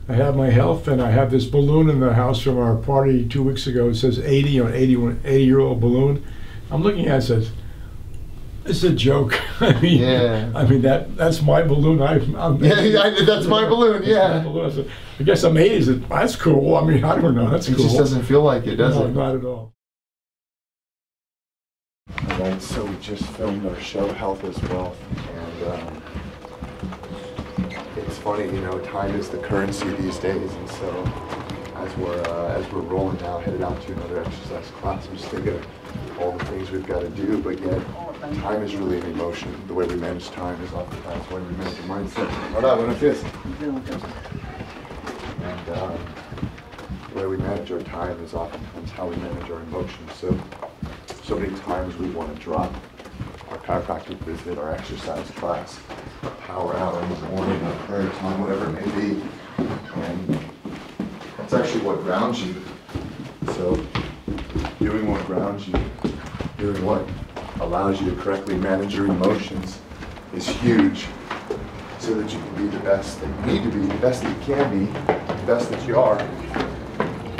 I have my health, and I have this balloon in the house from our party 2 weeks ago. It says 80, you know, 80-year-old balloon. I'm looking at it, it says, it's a joke. I mean, yeah. I mean that's my balloon. That's my balloon. Yeah. My balloon. I said, I guess I'm 80. I said, that's cool. I mean, I don't know. That's it cool. It just doesn't feel like it, does it? Not at all. Alright, so we just filmed our show, Health is Wealth, and it's funny, you know, time is the currency these days, and so as we're rolling now, headed out to another exercise class, I'm just thinking of all the things we've got to do, but yet time is really an emotion. The way we manage time is oftentimes the way we manage the mindset. Hola, buenos días. And the way we manage our time is oftentimes how we manage our emotions. So many times we want to drop our chiropractic visit, our exercise class, our power hour in the morning, our prayer time, whatever it may be. And that's actually what grounds you. So doing what grounds you, doing what allows you to correctly manage your emotions is huge, so that you can be the best that you need to be, the best that you can be, the best that you are,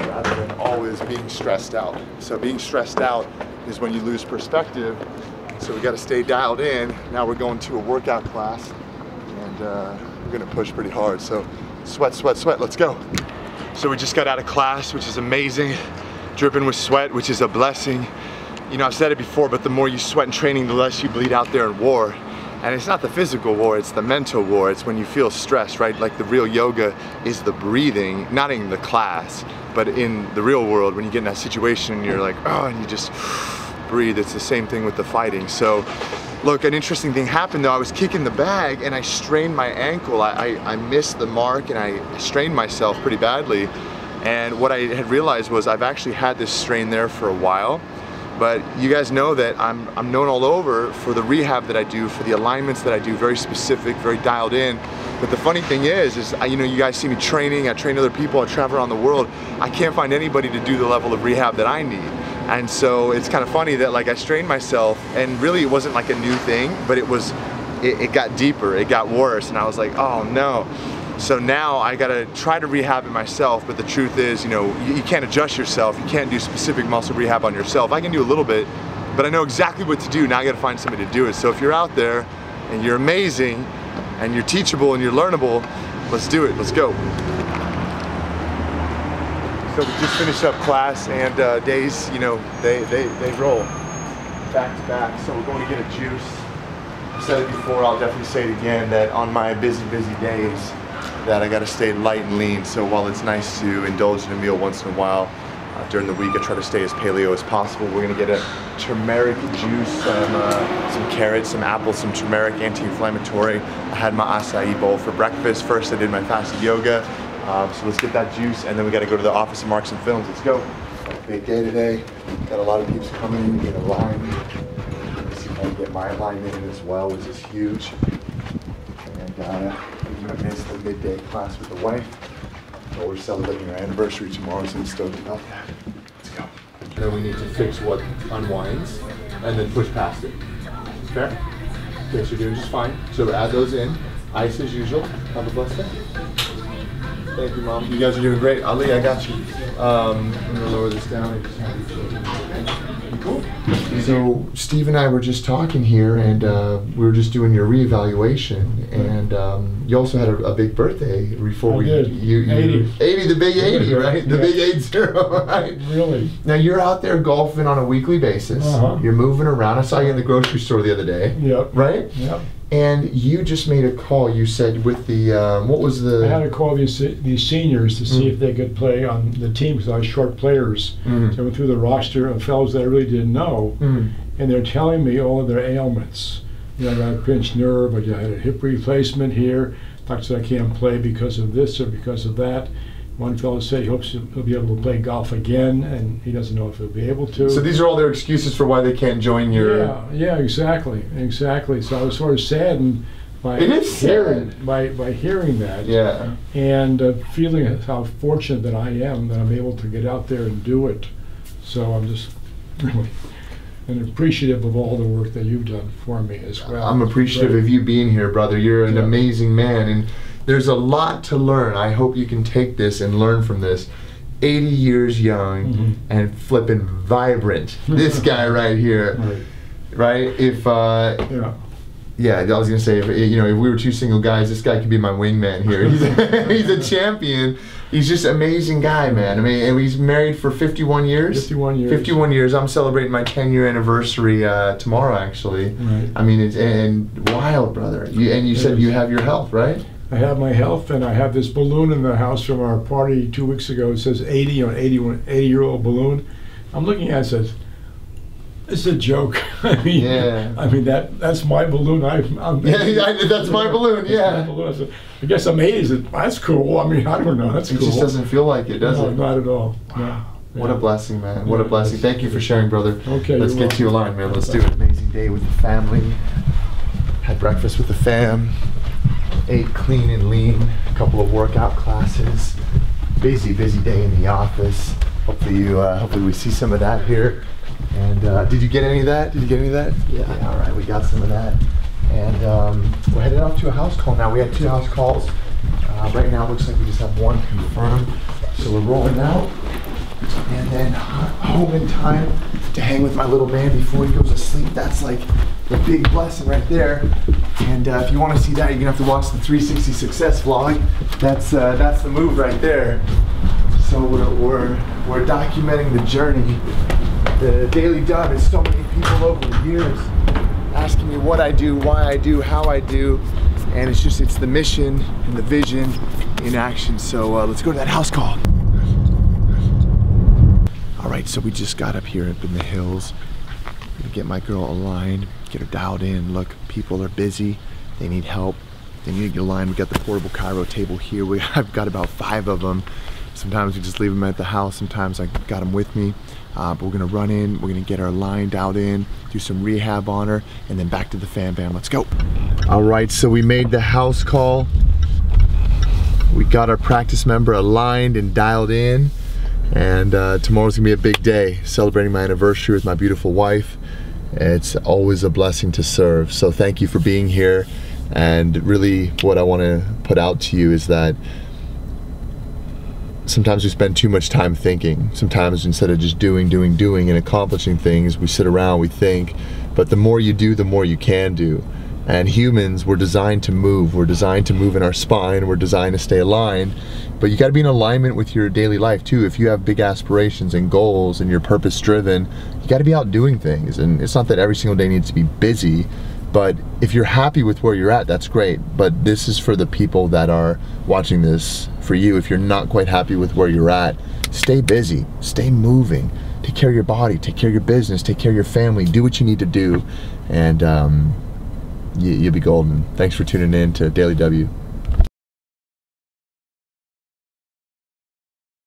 rather than always being stressed out. So being stressed out is when you lose perspective, so we got to stay dialed in. Now we're going to a workout class, and we're going to push pretty hard. So sweat, sweat, sweat, let's go. So we just got out of class, which is amazing, dripping with sweat, which is a blessing. You know, I've said it before, but the more you sweat in training, the less you bleed out there in war. And it's not the physical war, it's the mental war. It's when you feel stressed, right? Like the real yoga is the breathing, not in the class, but in the real world, when you get in that situation and you're like, oh, and you just breathe. It's the same thing with the fighting. So look, an interesting thing happened though. I was kicking the bag and I strained my ankle. I missed the mark and I strained myself pretty badly. And what I had realized was I've actually had this strain there for a while. But you guys know that I'm known all over for the rehab that I do, for the alignments that I do, very specific, very dialed in. But the funny thing is you know, you guys see me training, I train other people, I travel around the world. I can't find anybody to do the level of rehab that I need. And so it's kind of funny that like I strained myself, and really it wasn't like a new thing, but it got deeper, it got worse, and I was like, oh no. So now I gotta try to rehab it myself, but the truth is, you know, you can't adjust yourself, you can't do specific muscle rehab on yourself. I can do a little bit, but I know exactly what to do. Now I gotta find somebody to do it. So if you're out there and you're amazing and you're teachable and you're learnable, let's do it, let's go. So we just finished up class, and days, you know, they roll back to back. So we're going to get a juice. I've said it before, I'll definitely say it again, that on my busy days, that I gotta stay light and lean. So while it's nice to indulge in a meal once in a while, during the week I try to stay as paleo as possible. We're gonna get a turmeric juice, some carrots, some apples, some turmeric, anti-inflammatory. I had my acai bowl for breakfast. First I did my fasted yoga. So let's get that juice, and then we gotta go to the office of Marks and Films. Let's go. Big day today. Got a lot of peeps coming in, get aligned. Let's see if I can get my alignment in as well, which is huge. And I missed the midday class with the wife. But we're celebrating our anniversary tomorrow, so I'm stoked about that. Let's go. Then we need to fix what unwinds and then push past it. Fair? Okay, so you're doing just fine. So add those in. Ice as usual. Have a blessed day. Thank you, Mom. You guys are doing great. Ali, I got you. I'm gonna lower this down. Cool. So Steve and I were just talking here, and we were just doing your reevaluation, and you also had a big birthday before we did. 80, the big 80, right? The big 80, right? Really? Now you're out there golfing on a weekly basis. You're moving around. I saw you in the grocery store the other day. Yep. Right? Yep. And you just made a call, you said, with the, what was the... I had to call these seniors to see if they could play on the team, because I was short players. So I went through the roster of fellows that I really didn't know, and they're telling me all of their ailments. You know, I got a pinched nerve, I had a hip replacement here, doctor said I can't play because of this or because of that. One fellow said he hopes he'll be able to play golf again, and he doesn't know if he'll be able to. So these are all their excuses for why they can't join your... Yeah, exactly. So I was sort of saddened by hearing that. Yeah. And feeling how fortunate that I am that I'm able to get out there and do it. So I'm just really appreciative of all the work that you've done for me as well. I'm appreciative of you being here, brother. You're an amazing man, and there's a lot to learn. I hope you can take this and learn from this. 80 years young and flipping vibrant. This guy right here, right? If yeah, I was gonna say, if we were two single guys, this guy could be my wingman here. He's a champion. He's just an amazing guy, man. I mean, and he's married for 51 years. 51 years. 51 years. I'm celebrating my 10-year anniversary tomorrow, actually. Right. I mean, and wild, brother. You said you have your health, right? I have my health, and I have this balloon in the house from our party 2 weeks ago. It says 80, 80-year-old balloon. I'm looking at it, says, it's a joke. I mean, I mean that's my balloon. That's my balloon. Yeah. I guess I'm 80. That's cool. I mean, I don't know. That's cool. It just doesn't feel like it, does it? Not at all. No. What a blessing, man. What a blessing. Thank you for sharing, brother. Okay. Let's get to your line, man. Let's do it. Amazing day with the family. Had breakfast with the fam. Ate clean and lean. A couple of workout classes. Busy day in the office. Hopefully we see some of that here. And did you get any of that? Yeah, all right, we got some of that. And we're headed off to a house call now. We had 2 house calls. Right now it looks like we just have 1 confirmed. So we're rolling out. And then home in time to hang with my little man before he goes to sleep. That's like the big blessing right there. And if you want to see that, you're gonna have to watch the 360 Success vlog. That's the move right there. So we're documenting the journey. The daily dub is so many people over the years asking me what I do, why I do, how I do, and it's the mission and the vision in action. So let's go to that house call. All right, so we just got up here up in the hills. I'm gonna get my girl aligned, get her dialed in. Look, people are busy, they need help, they need to get aligned. We got the portable chiro table here. I've got about 5 of them. Sometimes we just leave them at the house, sometimes I got them with me. But we're gonna run in, we're gonna get our line dialed in, do some rehab on her, and then back to the fam bam. Let's go. All right, so we made the house call. We got our practice member aligned and dialed in. And tomorrow's gonna be a big day, celebrating my anniversary with my beautiful wife. It's always a blessing to serve. So thank you for being here. And really what I wanna put out to you is that sometimes we spend too much time thinking. Sometimes instead of just doing and accomplishing things, we sit around, we think. But the more you do, the more you can do. And humans, we're designed to move. We're designed to move in our spine. We're designed to stay aligned. But you gotta be in alignment with your daily life too. If you have big aspirations and goals and you're purpose driven, you gotta be out doing things. And it's not that every single day needs to be busy, but if you're happy with where you're at, that's great. But this is for the people that are watching this. For you, if you're not quite happy with where you're at, stay busy, stay moving, take care of your body, take care of your business, take care of your family, do what you need to do, and you'll be golden. Thanks for tuning in to Daily W.